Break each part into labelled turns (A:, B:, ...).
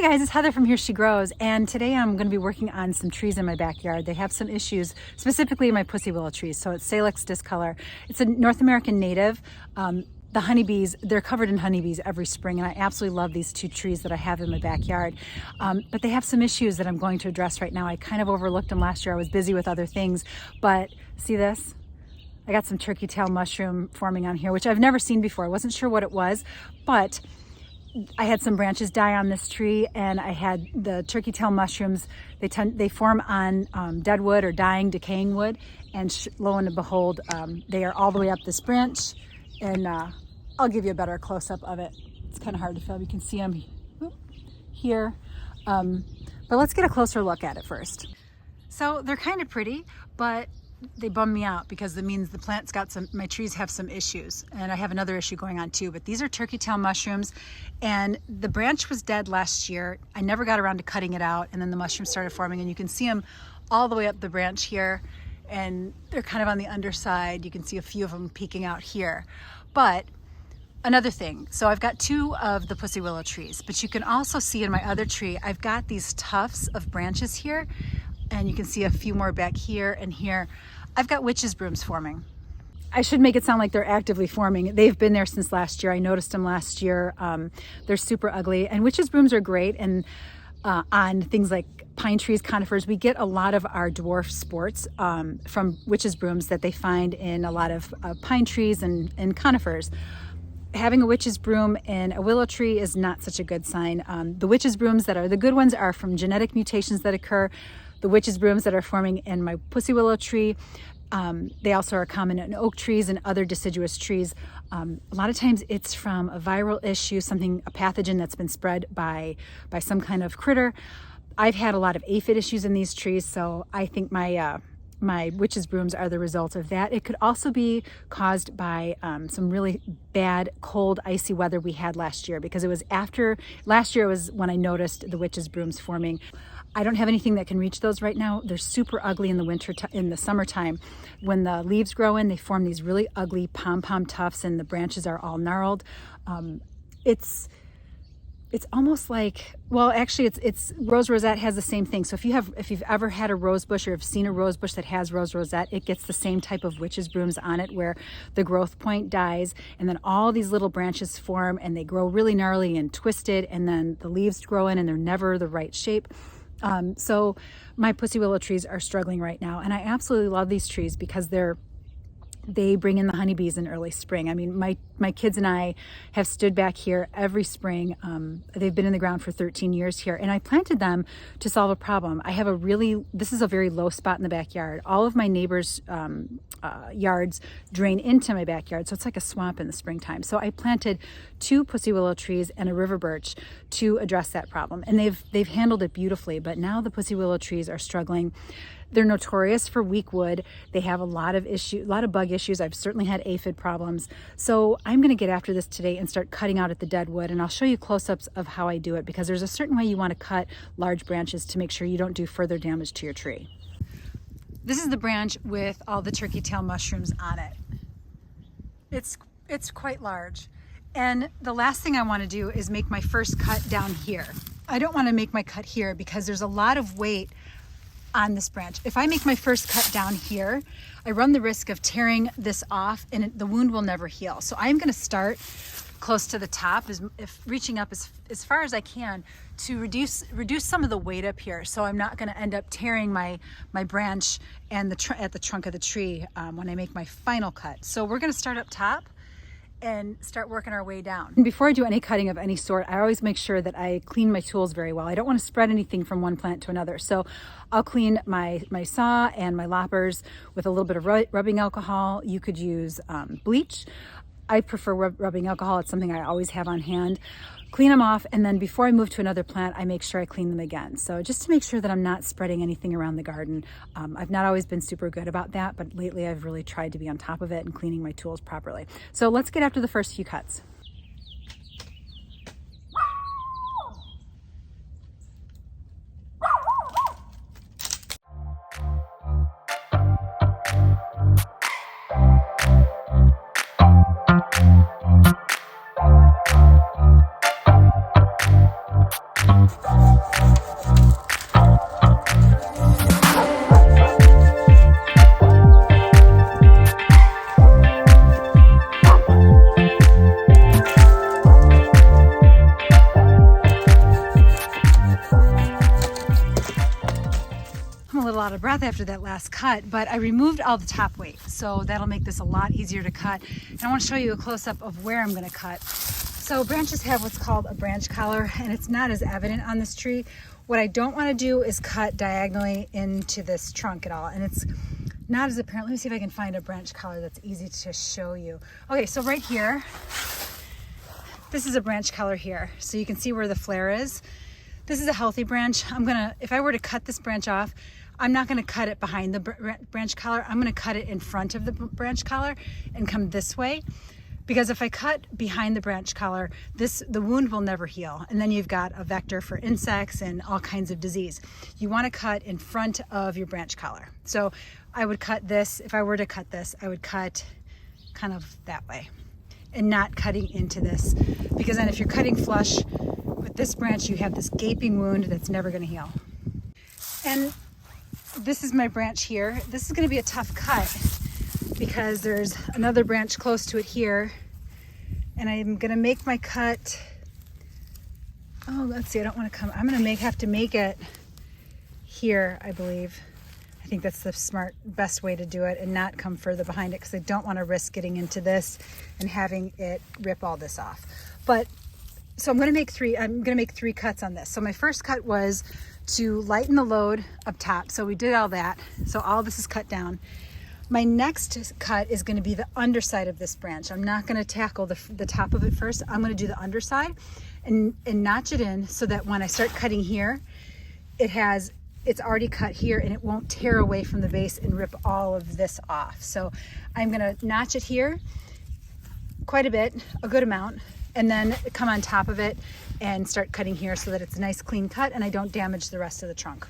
A: Hey guys, it's Heather from Here She Grows, and today I'm going to be working on some trees in my backyard. They have some issues, specifically my pussy willow trees. So it's Salix discolor. It's a North American native. The honeybees, they're covered in honeybees every spring, and I absolutely love these two trees that I have in my backyard. But they have some issues that I'm going to address right now. I kind of overlooked them last year. I was busy with other things, but see this? I got some turkey tail mushroom forming on here, which I've never seen before. I wasn't sure what it was, but I had some branches die on this tree, and I had the turkey tail mushrooms. They form on dead wood or dying, decaying wood, and lo and behold, they are all the way up this branch. And I'll give you a better close-up of it. It's kind of hard to film. You can see them here, but let's get a closer look at it first. So they're kind of pretty, but they bum me out because it means the plant's got my trees have some issues, and I have another issue going on too. But these are turkey tail mushrooms, and the branch was dead last year. I never got around to cutting it out, and then the mushrooms started forming, and you can see them all the way up the branch here, and they're kind of on the underside. You can see a few of them peeking out here. But another thing, so I've got two of the pussy willow trees, but you can also see in my other tree, I've got these tufts of branches here, and you can see a few more back here and here. I've got witch's brooms forming. I should make it sound like they're actively forming. They've been there since last year. I noticed them last year. They're super ugly, and witch's brooms are great. And on things like pine trees, conifers, we get a lot of our dwarf sports from witch's brooms that they find in a lot of pine trees and conifers. Having a witch's broom in a willow tree is not such a good sign. The witch's brooms that are the good ones are from genetic mutations that occur. The witch's brooms that are forming in my pussy willow tree, they also are common in oak trees and other deciduous trees. A lot of times it's from a viral issue, a pathogen that's been spread by some kind of critter. I've had a lot of aphid issues in these trees, so I think my witch's brooms are the result of that. It could also be caused by some really bad, cold, icy weather we had last year, because it was last year was when I noticed the witch's brooms forming. I don't have anything that can reach those right now. They're super ugly in the summertime. When the leaves grow in, they form these really ugly pom-pom tufts, and the branches are all gnarled. It's almost like, well, actually it's rose rosette has the same thing. So if you've ever had a rose bush or have seen a rose bush that has rose rosette, it gets the same type of witch's brooms on it, where the growth point dies, and then all these little branches form, and they grow really gnarly and twisted, and then the leaves grow in, and they're never the right shape. So my pussy willow trees are struggling right now, and I absolutely love these trees because they bring in the honeybees in early spring. I mean, my kids and I have stood back here every spring. They've been in the ground for 13 years here, and I planted them to solve a problem. This is a very low spot in the backyard. All of my neighbors' yards drain into my backyard, so it's like a swamp in the springtime. So I planted two pussy willow trees and a river birch to address that problem, and they've handled it beautifully. But now the pussy willow trees are struggling. They're notorious for weak wood. They have a lot of bug issues. I've certainly had aphid problems. So I'm going to get after this today and start cutting out at the dead wood, and I'll show you close-ups of how I do it, because there's a certain way you want to cut large branches to make sure you don't do further damage to your tree. This is the branch with all the turkey tail mushrooms on it. It's quite large. And the last thing I want to do is make my first cut down here. I don't want to make my cut here because there's a lot of weight on this branch. If I make my first cut down here, I run the risk of tearing this off, and the wound will never heal. So I'm going to start close to the top, reaching up as far as I can to reduce some of the weight up here, so I'm not going to end up tearing my branch and at the trunk of the tree when I make my final cut. So we're going to start up top and start working our way down. And before I do any cutting of any sort, I always make sure that I clean my tools very well. I don't want to spread anything from one plant to another. So I'll clean my saw and my loppers with a little bit of rubbing alcohol. You could use bleach. I prefer rubbing alcohol. It's something I always have on hand. Clean them off, and then before I move to another plant, I make sure I clean them again. So just to make sure that I'm not spreading anything around the garden. I've not always been super good about that, but lately I've really tried to be on top of it and cleaning my tools properly. So let's get after the first few cuts. breath after that last cut, but I removed all the top weight, so that'll make this a lot easier to cut. And I want to show you a close-up of where I'm going to cut. So branches have what's called a branch collar, and it's not as evident on this tree. What I don't want to do is cut diagonally into this trunk at all, and it's not as apparent. Let me see if I can find a branch collar that's easy to show you. Okay, so right here, this is a branch collar here, so you can see where the flare is. This is a healthy branch. If I were to cut this branch off, I'm not gonna cut it behind the branch collar. I'm gonna cut it in front of the branch collar and come this way. Because if I cut behind the branch collar, the wound will never heal. And then you've got a vector for insects and all kinds of disease. You wanna cut in front of your branch collar. So I would cut this, if I were to cut this, I would cut kind of that way and not cutting into this. Because then if you're cutting flush with this branch, you have this gaping wound that's never gonna heal. And this is my branch here. This is gonna be a tough cut because there's another branch close to it here. And I'm gonna make my cut, oh, let's see, I don't wanna come, I'm gonna have to make it here, I believe. I think that's the best way to do it and not come further behind it because I don't wanna risk getting into this and having it rip all this off. But, so I'm gonna make three cuts on this. So my first cut was to lighten the load up top. So we did all that. So all this is cut down. My next cut is going to be the underside of this branch. I'm not going to tackle the top of it first. I'm going to do the underside and notch it in so that when I start cutting here, it's already cut here and it won't tear away from the base and rip all of this off. So I'm going to notch it here quite a bit, a good amount, and then come on top of it and start cutting here so that it's a nice clean cut and I don't damage the rest of the trunk.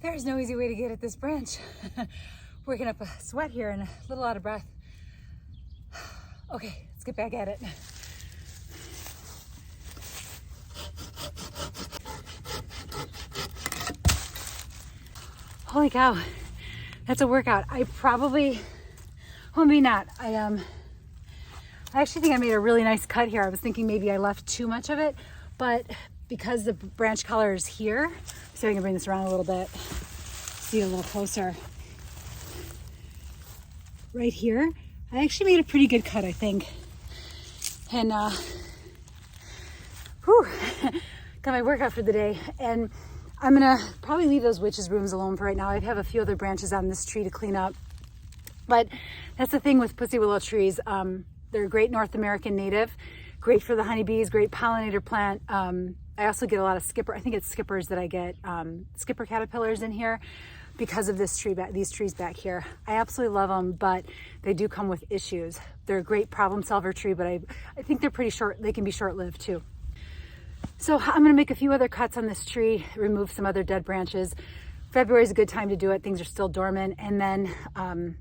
A: There's no easy way to get at this branch. Working up a sweat here and a little out of breath. Okay, let's get back at it. Holy cow, that's a workout. Well, maybe not. I actually think I made a really nice cut here. I was thinking maybe I left too much of it, but because the branch collar is here, so I can bring this around a little bit, see it a little closer. Right here, I actually made a pretty good cut, I think. And got my workout for the day. And I'm gonna probably leave those witches' brooms alone for right now. I have a few other branches on this tree to clean up. But that's the thing with pussy willow trees. They're a great North American native, great for the honeybees, great pollinator plant. I also get a lot of I think it's skippers that I get, skipper caterpillars in here because of these trees back here. I absolutely love them, but they do come with issues. They're a great problem solver tree, but I think they're pretty short. They can be short-lived too. So I'm gonna make a few other cuts on this tree, remove some other dead branches. February is a good time to do it. Things are still dormant. And then I'm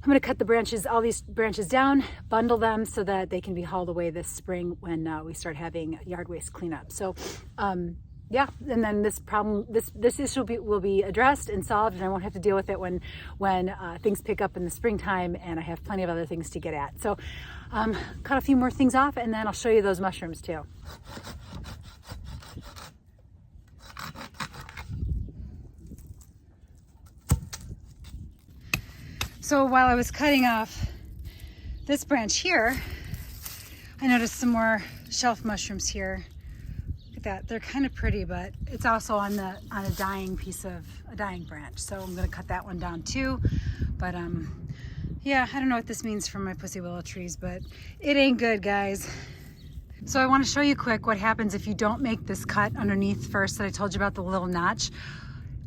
A: gonna cut the branches, all these branches down, bundle them so that they can be hauled away this spring when we start having yard waste cleanup. So yeah, and then this issue will be addressed and solved, and I won't have to deal with it when things pick up in the springtime and I have plenty of other things to get at. So cut a few more things off and then I'll show you those mushrooms too. So while I was cutting off this branch here, I noticed some more shelf mushrooms here. Look at that, they're kind of pretty, but it's also on a dying branch. So I'm gonna cut that one down too. But yeah, I don't know what this means for my pussy willow trees, but it ain't good, guys. So I wanna show you quick what happens if you don't make this cut underneath first that I told you about, the little notch.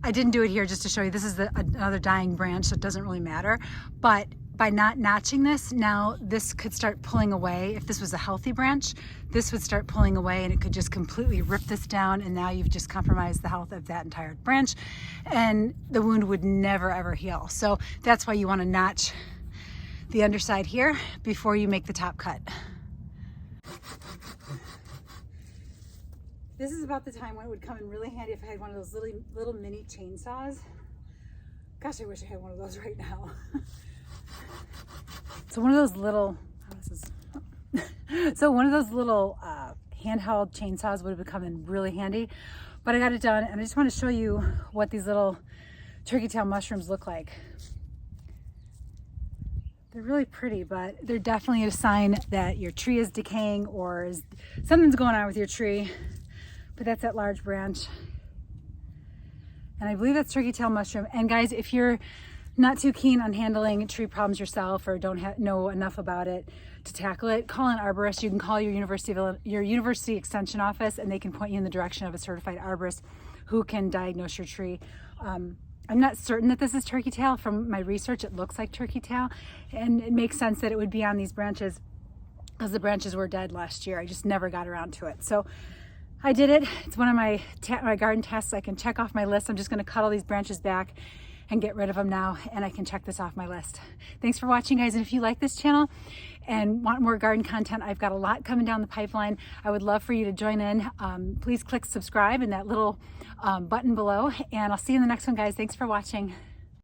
A: I didn't do it here just to show you. This is another dying branch, so it doesn't really matter. But by not notching this, now this could start pulling away. If this was a healthy branch, this would start pulling away and it could just completely rip this down, and now you've just compromised the health of that entire branch and the wound would never ever heal. So that's why you want to notch the underside here before you make the top cut. This is about the time when it would come in really handy if I had one of those little mini chainsaws. Gosh, I wish I had one of those right now. So one of those little, handheld chainsaws would have come in really handy, but I got it done, and I just want to show you what these little turkey tail mushrooms look like. They're really pretty, but they're definitely a sign that your tree is decaying or something's going on with your tree. But that's that large branch. And I believe that's turkey tail mushroom. And guys, if you're not too keen on handling tree problems yourself or don't know enough about it to tackle it, call an arborist. You can call your university extension office, and they can point you in the direction of a certified arborist who can diagnose your tree. I'm not certain that this is turkey tail. From my research, it looks like turkey tail, and it makes sense that it would be on these branches because the branches were dead last year. I just never got around to it. So I did it. It's one of my garden tests I can check off my list. I'm just going to cut all these branches back and get rid of them now, and I can check this off my list. Thanks for watching, guys. And if you like this channel and want more garden content, I've got a lot coming down the pipeline. I would love for you to join in. Please click subscribe in that little button below, and I'll see you in the next one, guys. Thanks for watching.